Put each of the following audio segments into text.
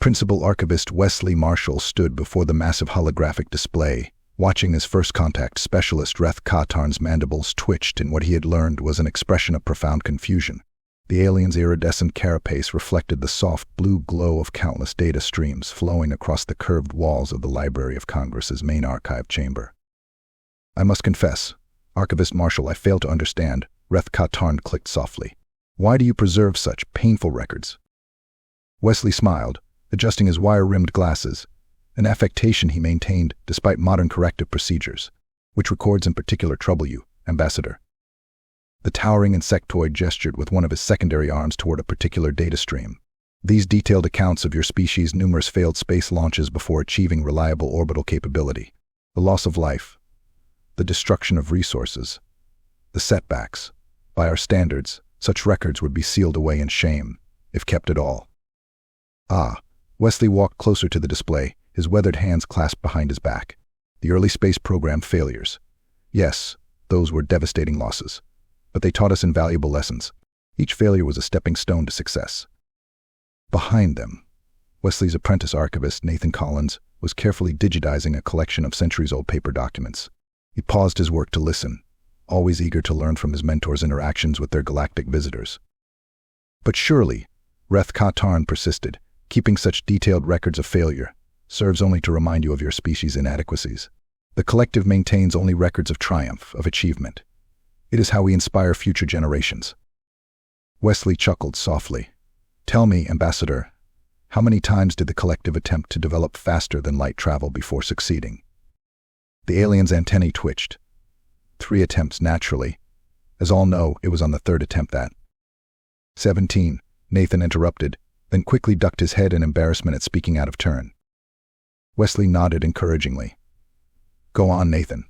Principal Archivist Wesley Marshall stood before the massive holographic display, watching his first contact specialist Reth'Ka'Tarn's mandibles twitched in what he had learned was an expression of profound confusion. The alien's iridescent carapace reflected the soft blue glow of countless data streams flowing across the curved walls of the Library of Congress's main archive chamber. "I must confess, Archivist Marshall, I fail to understand," Reth'Ka'Tarn clicked softly. "Why do you preserve such painful records?" Wesley smiled, adjusting his wire-rimmed glasses, an affectation he maintained despite modern corrective procedures. "Which records in particular trouble you, Ambassador?" The towering insectoid gestured with one of his secondary arms toward a particular data stream. "These detailed accounts of your species' numerous failed space launches before achieving reliable orbital capability, the loss of life, the destruction of resources, the setbacks. By our standards, such records would be sealed away in shame, if kept at all." "Ah." Wesley walked closer to the display, his weathered hands clasped behind his back. "The early space program failures. Yes, those were devastating losses. But they taught us invaluable lessons. Each failure was a stepping stone to success." Behind them, Wesley's apprentice archivist, Nathan Collins, was carefully digitizing a collection of centuries-old paper documents. He paused his work to listen, always eager to learn from his mentor's interactions with their galactic visitors. "But surely," Reth'Ka'Tarn persisted, "keeping such detailed records of failure serves only to remind you of your species' inadequacies. The collective maintains only records of triumph, of achievement. It is how we inspire future generations." Wesley chuckled softly. "Tell me, Ambassador, how many times did the collective attempt to develop faster than light travel before succeeding?" The alien's antennae twitched. 3 attempts, naturally. As all know, it was on the 3rd attempt that. 17, Nathan interrupted, then quickly ducked his head in embarrassment at speaking out of turn. Wesley nodded encouragingly. "Go on, Nathan.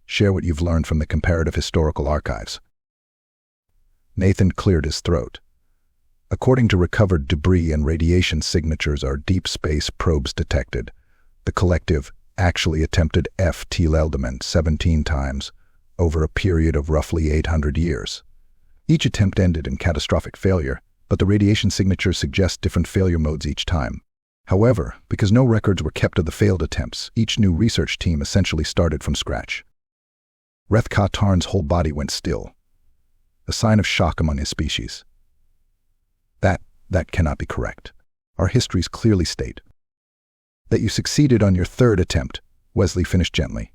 Share what you've learned from the comparative historical archives." Nathan cleared his throat. "According to recovered debris and radiation signatures our deep space probes detected, the collective actually attempted F-T-Element 17 times over a period of roughly 800 years. Each attempt ended in catastrophic failure, but the radiation signatures suggest different failure modes each time. However, because no records were kept of the failed attempts, each new research team essentially started from scratch." Reth'Ka'Tarn's whole body went still, a sign of shock among his species. That cannot be correct. Our histories clearly state that you succeeded on your 3rd attempt," Wesley finished gently.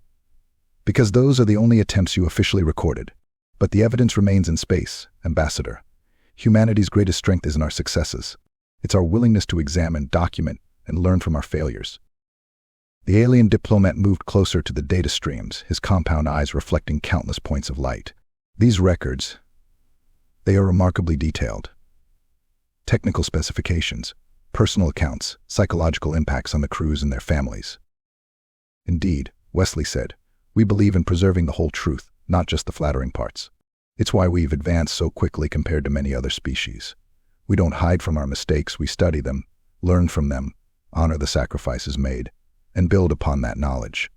"Because those are the only attempts you officially recorded. But the evidence remains in space, Ambassador. Humanity's greatest strength isn't our successes. It's our willingness to examine, document, and learn from our failures." The alien diplomat moved closer to the data streams, his compound eyes reflecting countless points of light. "These records, they are remarkably detailed. Technical specifications, personal accounts, psychological impacts on the crews and their families." "Indeed," Wesley said, "we believe in preserving the whole truth, not just the flattering parts. It's why we've advanced so quickly compared to many other species. We don't hide from our mistakes, we study them, learn from them, honor the sacrifices made, and build upon that knowledge."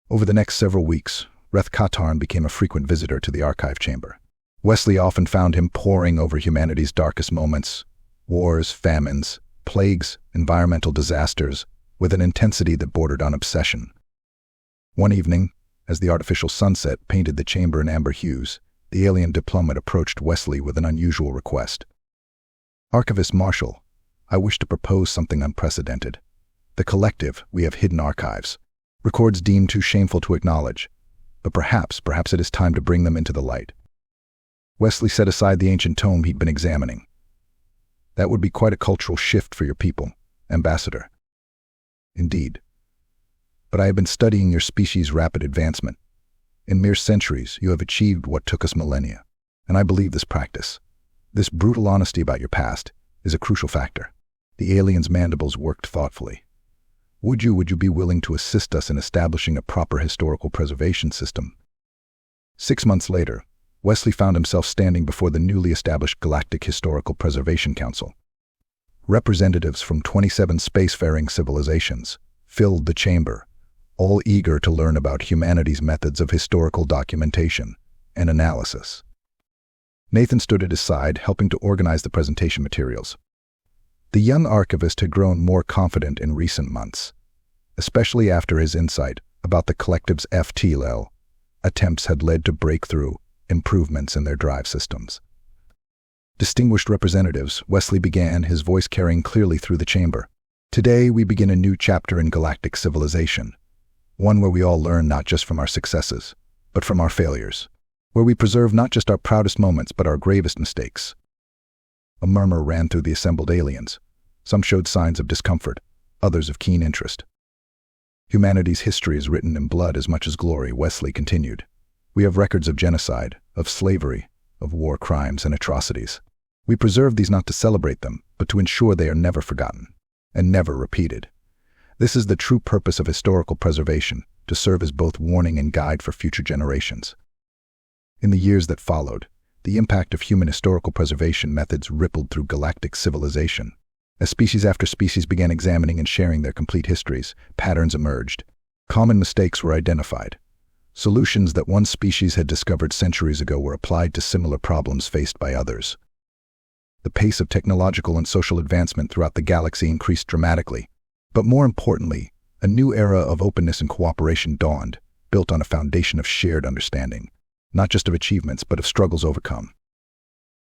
Over the next several weeks, Reth'Ka'Tarn became a frequent visitor to the archive chamber. Wesley often found him poring over humanity's darkest moments, wars, famines, plagues, environmental disasters, with an intensity that bordered on obsession. One evening, as the artificial sunset painted the chamber in amber hues, the alien diplomat approached Wesley with an unusual request. "Archivist Marshall, I wish to propose something unprecedented. The collective, we have hidden archives, records deemed too shameful to acknowledge, but perhaps it is time to bring them into the light." Wesley set aside the ancient tome he'd been examining. "That would be quite a cultural shift for your people, Ambassador." "Indeed. But I have been studying your species' rapid advancement. In mere centuries, you have achieved what took us millennia, and I believe this practice, this brutal honesty about your past, is a crucial factor." The alien's mandibles worked thoughtfully. Would you be willing to assist us in establishing a proper historical preservation system?" 6 months later, Wesley found himself standing before the newly established Galactic Historical Preservation Council. Representatives from 27 spacefaring civilizations filled the chamber, all eager to learn about humanity's methods of historical documentation and analysis. Nathan stood at his side, helping to organize the presentation materials. The young archivist had grown more confident in recent months, especially after his insight about the collective's FTL attempts had led to breakthrough improvements in their drive systems. Distinguished representatives, Wesley began, his voice carrying clearly through the chamber. Today we begin a new chapter in galactic civilization, one where we all learn not just from our successes, but from our failures, where we preserve not just our proudest moments but our gravest mistakes. A murmur ran through the assembled aliens. Some showed signs of discomfort, others of keen interest. Humanity's history is written in blood as much as glory, Wesley continued. We have records of genocide, of slavery, of war crimes and atrocities. We preserve these not to celebrate them, but to ensure they are never forgotten and never repeated. This is the true purpose of historical preservation, to serve as both warning and guide for future generations. In the years that followed, the impact of human historical preservation methods rippled through galactic civilization. As species after species began examining and sharing their complete histories, patterns emerged. Common mistakes were identified. Solutions that one species had discovered centuries ago were applied to similar problems faced by others. The pace of technological and social advancement throughout the galaxy increased dramatically. But more importantly, a new era of openness and cooperation dawned, built on a foundation of shared understanding, not just of achievements but of struggles overcome.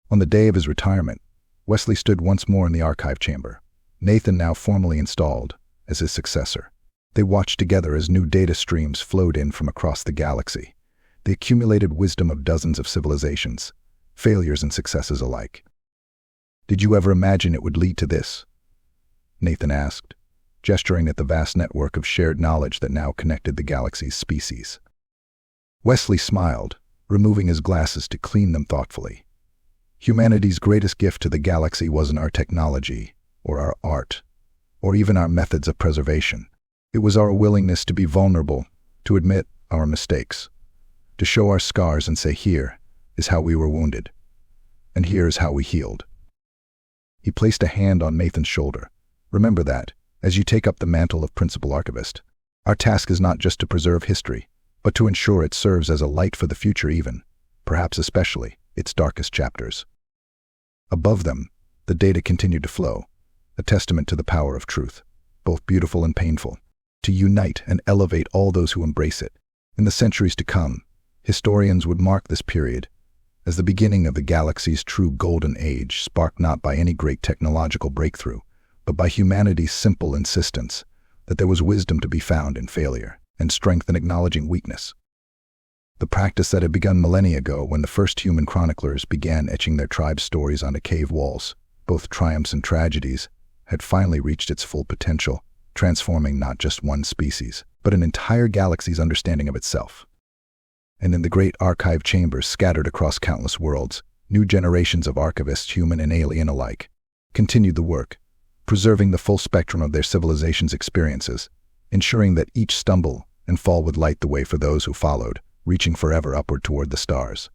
On the day of his retirement, Wesley stood once more in the archive chamber, Nathan now formally installed as his successor. They watched together as new data streams flowed in from across the galaxy, the accumulated wisdom of dozens of civilizations, failures and successes alike. "Did you ever imagine it would lead to this?" Nathan asked, gesturing at the vast network of shared knowledge that now connected the galaxy's species. Wesley smiled, removing his glasses to clean them thoughtfully. Humanity's greatest gift to the galaxy wasn't our technology, or our art, or even our methods of preservation. It was our willingness to be vulnerable, to admit our mistakes, to show our scars and say, here is how we were wounded, and here is how we healed. He placed a hand on Nathan's shoulder. Remember that, as you take up the mantle of Principal Archivist, our task is not just to preserve history, but to ensure it serves as a light for the future even, perhaps especially, its darkest chapters. Above them, the data continued to flow, a testament to the power of truth, both beautiful and painful, to unite and elevate all those who embrace it. In the centuries to come, historians would mark this period as the beginning of the galaxy's true golden age, sparked not by any great technological breakthrough, but by humanity's simple insistence that there was wisdom to be found in failure and strength in acknowledging weakness. The practice that had begun millennia ago when the first human chroniclers began etching their tribe's stories onto cave walls, both triumphs and tragedies, had finally reached its full potential, transforming not just one species, but an entire galaxy's understanding of itself. And in the great archive chambers scattered across countless worlds, new generations of archivists, human and alien alike, continued the work, preserving the full spectrum of their civilization's experiences, ensuring that each stumble and fall would light the way for those who followed, reaching forever upward toward the stars.